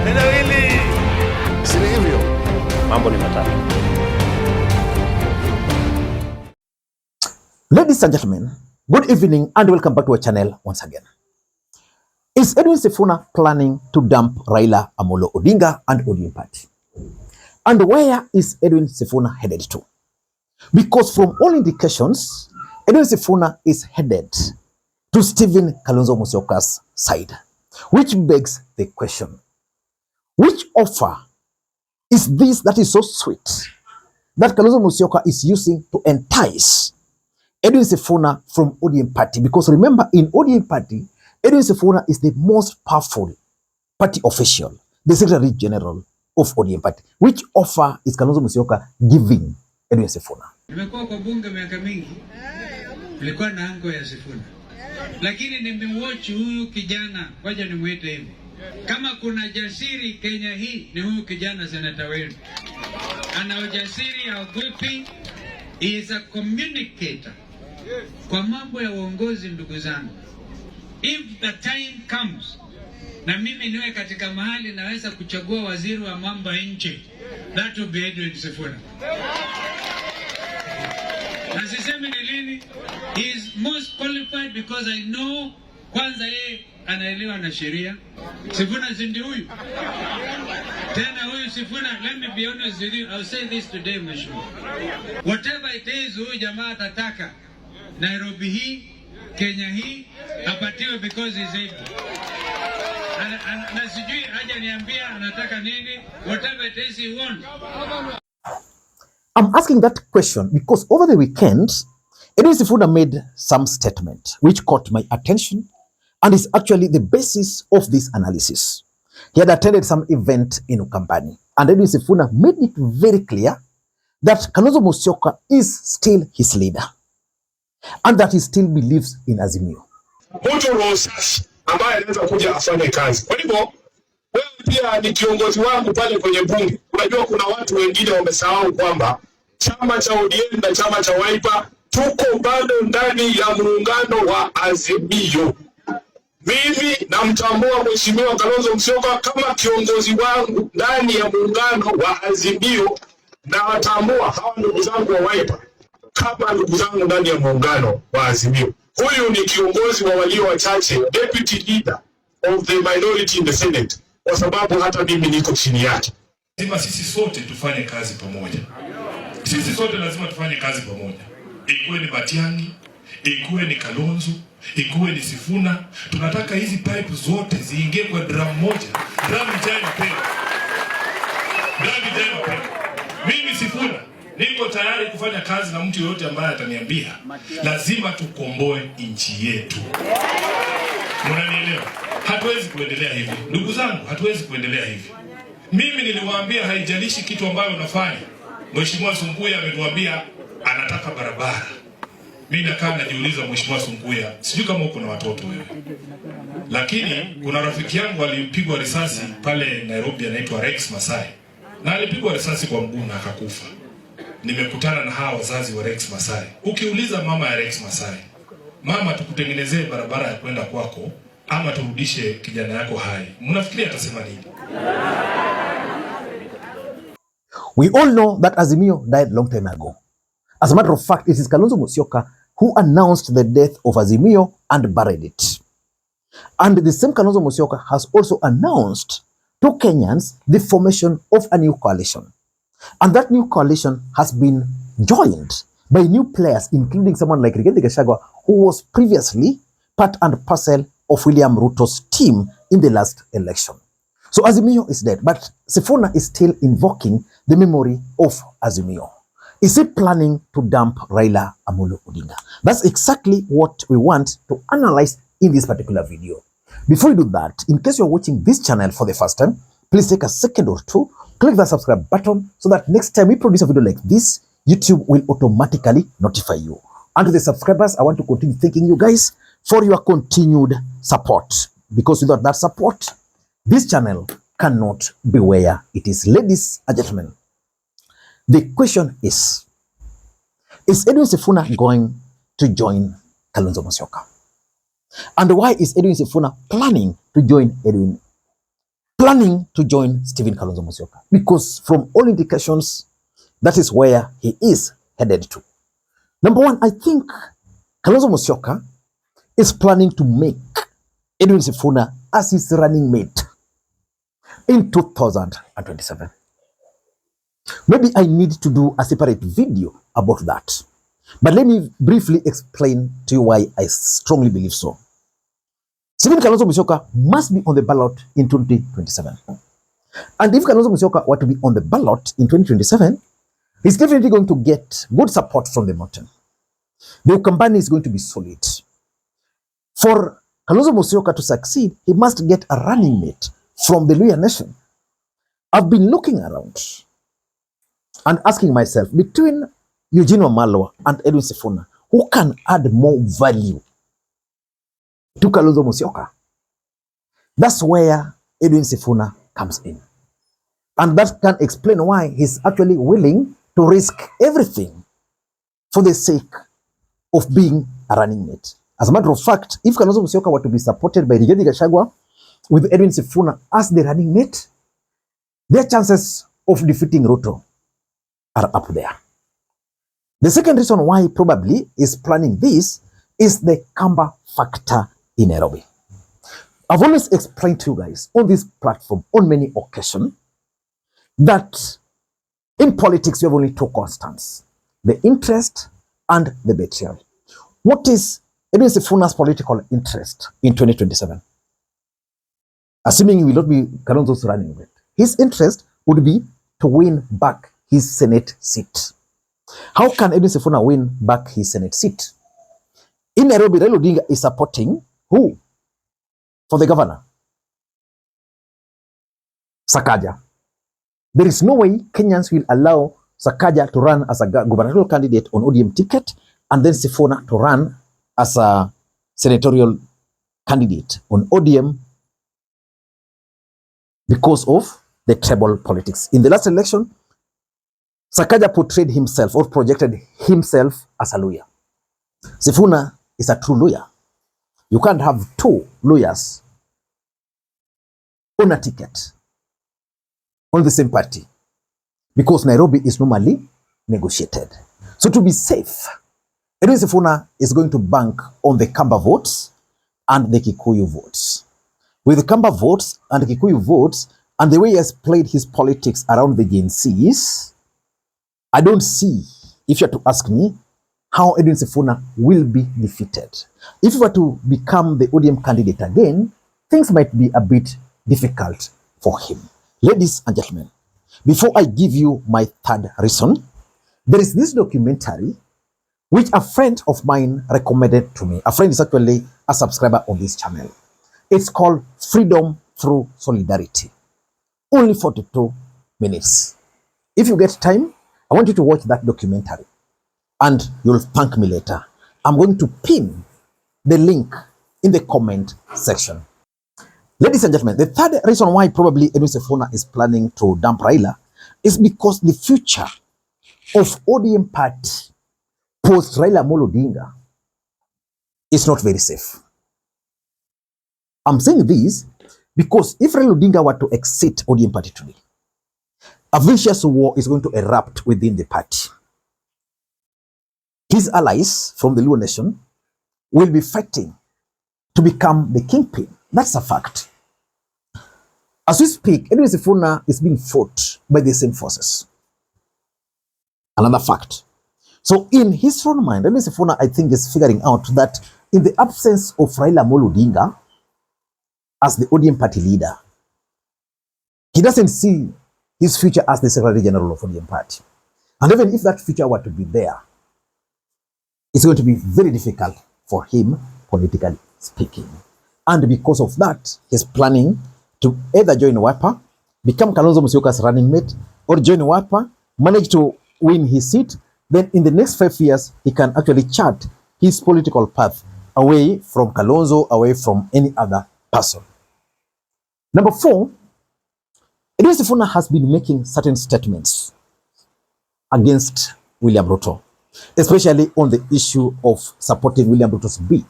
Neno hili si hivyo. Mambo ni matatu. Ladies and gentlemen, good evening and welcome back to our channel once again. Is Edwin Sifuna planning to dump Raila Amolo Odinga and ODM party? And where is Edwin Sifuna headed to? Because from all indications, Edwin Sifuna is headed to Stephen Kalonzo Musyoka's side, which begs the question, which offer is this that is so sweet that Kalonzo Musyoka is using to entice Edwin Sifuna from ODM party? Because remember, in ODM party, Edwin Sifuna is the most powerful party official, the Secretary General of ODM party. Which offer is Kalonzo Musyoka giving Edwin Sifuna? Nimekuwa kwa bunge miaka mingi, nilikuwa na ango ya Sifuna, lakini nimewatch huyu kijana, wacha nimuite hivi, kama kuna jasiri Kenya hii ni huyu kijana senata wenu. Ana ujasiri, haogopi, he is a communicator. Kwa mambo ya uongozi, ndugu zangu, if the time comes na mimi niwe katika mahali naweza kuchagua waziri wa mambo ya nje, that will be Edwin Sifuna. Na sisemi ni lini, he is most qualified because I know kwanza yeye anaelewa na sheria. Sifuna zindi huyu. Tena huyu Sifuna, let me be honest with you, I'll say this today, mheshimiwa. Whatever it is huyu jamaa atataka, Nairobi hii, Kenya hii, apatiwe because he's able. Na sijui haja niambia anataka nini, whatever it is he wants. I'm asking that question because over the weekend, Edwin Sifuna made some statement which caught my attention and is actually the basis of this analysis. He had attended some event in Ukambani and Edwin Sifuna made it very clear that Kalonzo Musyoka is still his leader and that he still believes in Azimio. Mtu rosasi ambaye anaweza kuja afanye kazi. Kwa hivyo wewe pia ni kiongozi wangu pale kwenye bunge. Unajua kuna watu wengine wamesahau kwamba chama cha ODM na chama cha Wiper tuko bado ndani ya muungano wa Azimio. Mimi namtambua Mheshimiwa Kalonzo Musyoka kama kiongozi wangu ndani ya muungano wa Azimio, na watambua hawa ndugu zangu wa Wiper kama ndugu zangu ndani ya muungano wa Azimio. Huyu ni kiongozi wa walio wachache, deputy leader of the minority in the Senate, kwa sababu hata mimi niko chini yake. Lazima sisi sote tufanye kazi pamoja. Sisi sote lazima tufanye kazi pamoja. Ikuwe ni Matiang'i, ikuwe ni Kalonzo, ikuwe ni Sifuna. Tunataka hizi pipe zote ziingie kwa drum moja. Drum ijae mapema. Drum ijae mapema. Mimi Sifuna niko tayari kufanya kazi na mtu yoyote ambaye ataniambia lazima tukomboe nchi yetu. Mnanielewa? Hatuwezi kuendelea hivi. Ndugu zangu, hatuwezi kuendelea hivi. Mimi niliwaambia haijalishi kitu ambayo unafanya. Mheshimiwa Sunkuya ametuambia anataka barabara. Mimi nakaa najiuliza, Mheshimiwa Sunkuya, sijui kama uko na watoto wewe, lakini kuna rafiki yangu alipigwa risasi pale Nairobi anaitwa Rex Masai. Na alipigwa risasi kwa mguu na akakufa. Nimekutana na hawa wazazi wa Rex Masai. Ukiuliza mama ya Rex Masai, mama, tukutengenezee barabara ya kwenda kwako ama turudishe kijana yako hai, mnafikiria atasema nini? We all know that Azimio died long time ago. As a matter of fact, it is Kalonzo Musyoka who announced the death of Azimio and buried it. And the same Kalonzo Musyoka has also announced to Kenyans the formation of a new coalition. And that new coalition has been joined by new players, including someone like Rigathi Gachagua, who was previously part and parcel of William Ruto's team in the last election. So Azimio is dead, but Sifuna is still invoking the memory of Azimio. Is he planning to dump Raila Amolo Odinga? That's exactly what we want to analyze in this particular video. Before we do that, in case you're watching this channel for the first time, please take a second or two, click the subscribe button so that next time we produce a video like this, YouTube will automatically notify you. And to the subscribers, I want to continue thanking you guys for your continued support. Because without that support, this channel cannot be where it is. Ladies and gentlemen, the question is Edwin Sifuna going to join Kalonzo Musyoka? And why is Edwin Sifuna planning to join Stephen Kalonzo Musyoka? Because from all indications, that is where he is headed to. Number one, I think Kalonzo Musyoka is planning to make Edwin Sifuna as his running mate in 2027. Maybe I need to do a separate video about that. But let me briefly explain to you why I strongly believe so. Stephen Kalonzo Musyoka must be on the ballot in 2027. And if Kalonzo Musyoka were to be on the ballot in 2027, he's definitely going to get good support from the mountain. The Ukambani is going to be solid. For Kalonzo Musyoka to succeed, he must get a running mate from the Luhya nation. I've been looking around and asking myself, between Eugene Wamalwa and Edwin Sifuna, who can add more value to Kalonzo Musyoka? That's where Edwin Sifuna comes in. And that can explain why he's actually willing to risk everything for the sake of being a running mate. As a matter of fact, if Kalonzo Musyoka were to be supported by Rigathi Gachagua with Edwin Sifuna as the running mate, their chances of defeating Ruto are up there. The second reason why he probably is planning this is the Kamba factor in Nairobi. I've always explained to you guys on this platform on many occasions that in politics you have only two constants: the interest and the betrayal. What is Edwin Sifuna's political interest in 2027? Assuming he will not be Kalonzo's running mate, his interest would be to win back his Senate seat. How can Edwin Sifuna win back his Senate seat? In Nairobi, Raila Odinga is supporting who for the governor? Sakaja. There is no way Kenyans will allow Sakaja to run as a gubernatorial candidate on ODM ticket and then Sifuna to run as a senatorial candidate on ODM because of the tribal politics. In the last election, Sakaja portrayed himself or projected himself as a lawyer. Sifuna is a true lawyer. You can't have two lawyers on a ticket on the same party because Nairobi is normally negotiated. So to be safe, Edwin Sifuna is going to bank on the Kamba votes and the Kikuyu votes. With the Kamba votes and the Kikuyu votes and the way he has played his politics around the Gen Zs, I don't see, if you are to ask me, how Edwin Sifuna will be defeated. If he were to become the ODM candidate again, things might be a bit difficult for him. Ladies and gentlemen, before I give you my third reason, there is this documentary which a friend of mine recommended to me. A friend is actually a subscriber on this channel. It's called Freedom Through Solidarity. Only 42 minutes. If you get time, I want you to watch that documentary and you'll thank me later. I'm going to pin the link in the comment section. Ladies and gentlemen, the third reason why probably Edwin Sifuna is planning to dump Raila is because the future of ODM party post Raila Odinga is not very safe. I'm saying this because if Raila Odinga were to exit ODM party today, a vicious war is going to erupt within the party. His allies from the Luo nation will be fighting to become the kingpin. That's a fact. As we speak, Edwin Sifuna is being fought by the same forces. Another fact. So in his own mind, Edwin Sifuna, I think, is figuring out that in the absence of Raila Odinga as the ODM party leader, he doesn't see his future as the Secretary General of ODM party. And even if that future were to be there, it's going to be very difficult for him, politically speaking. And because of that, he's planning to either join Wiper, become Kalonzo Musyoka's running mate, or join Wiper, manage to win his seat. Then in the next 5 years, he can actually chart his political path away from Kalonzo, away from any other person. Number 4, Edwin Sifuna has been making certain statements against William Ruto, especially on the issue of supporting William Ruto's bid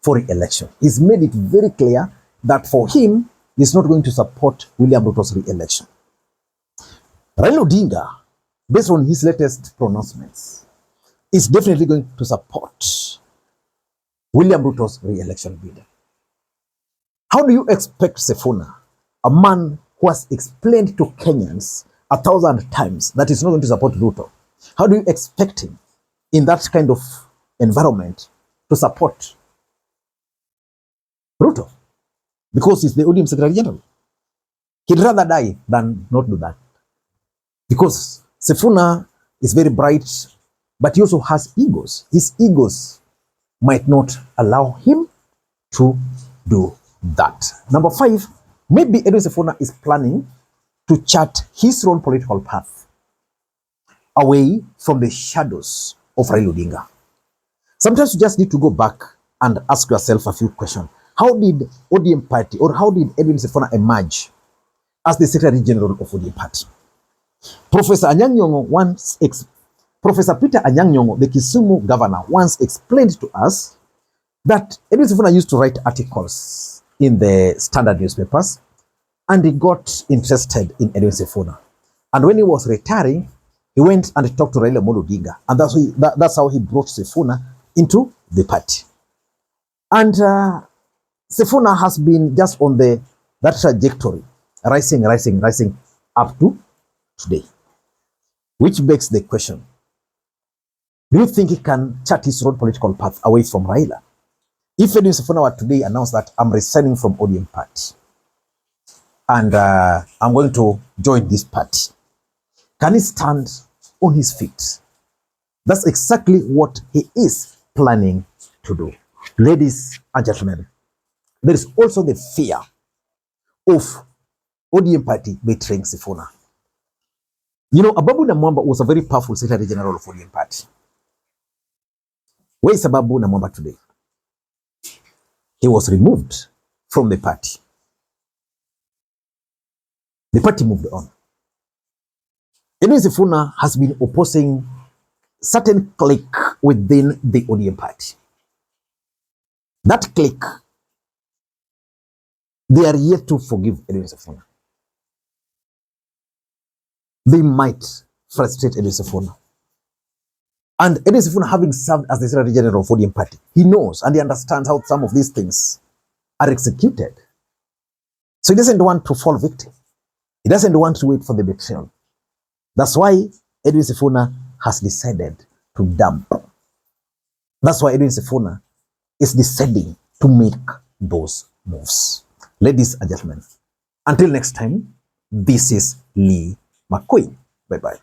for re-election. He's made it very clear that for him, he's not going to support William Ruto's re-election. Raila Odinga, based on his latest pronouncements, is definitely going to support William Ruto's re-election bid. How do you expect Sifuna, a man who has explained to Kenyans 1,000 times that he's not going to support Ruto, how do you expect him in that kind of environment to support Ruto? Because he's the ODM Secretary General. He'd rather die than not do that. Because Sifuna is very bright, but he also has egos. His egos might not allow him to do that. Number 5, maybe Edwin Sifuna is planning to chart his own political path away from the shadows of Raila Odinga. Sometimes you just need to go back and ask yourself a few questions. How did ODM party, or how did Edwin Sifuna emerge as the Secretary General of ODM party? Professor Peter Anyang' Nyong'o, the Kisumu governor, once explained to us that Edwin Sifuna used to write articles in the standard newspapers, and he got interested in Edwin Sifuna. And when he was retiring, he went and talked to Raila Odinga, and that's how he brought Sifuna into the party. And Sifuna has been just on that trajectory, rising up to today. Which begs the question, do you think he can chart his own political path away from Raila? If Edwin Sifuna were today announced that I'm resigning from ODM party and I'm going to join this party, can he stand on his feet? That's exactly what he is planning to do. Ladies and gentlemen, there is also the fear of ODM party betraying Sifuna. You know, Ababu Namwamba was a very powerful Secretary General of ODM party. Where is Ababu Namwamba today? He was removed from the party. The party moved on. Edwin Sifuna has been opposing certain clique within the ODM party. That clique, they are yet to forgive Edwin Sifuna. They might frustrate Edwin Sifuna. And Edwin Sifuna, having served as the Secretary General of ODM party, he knows and he understands how some of these things are executed. So he doesn't want to fall victim. He doesn't want to wait for the betrayal. That's why Edwin Sifuna has decided to dump. That's why Edwin Sifuna is deciding to make those moves. Ladies and gentlemen, until next time, this is Makwiny. Bye-bye.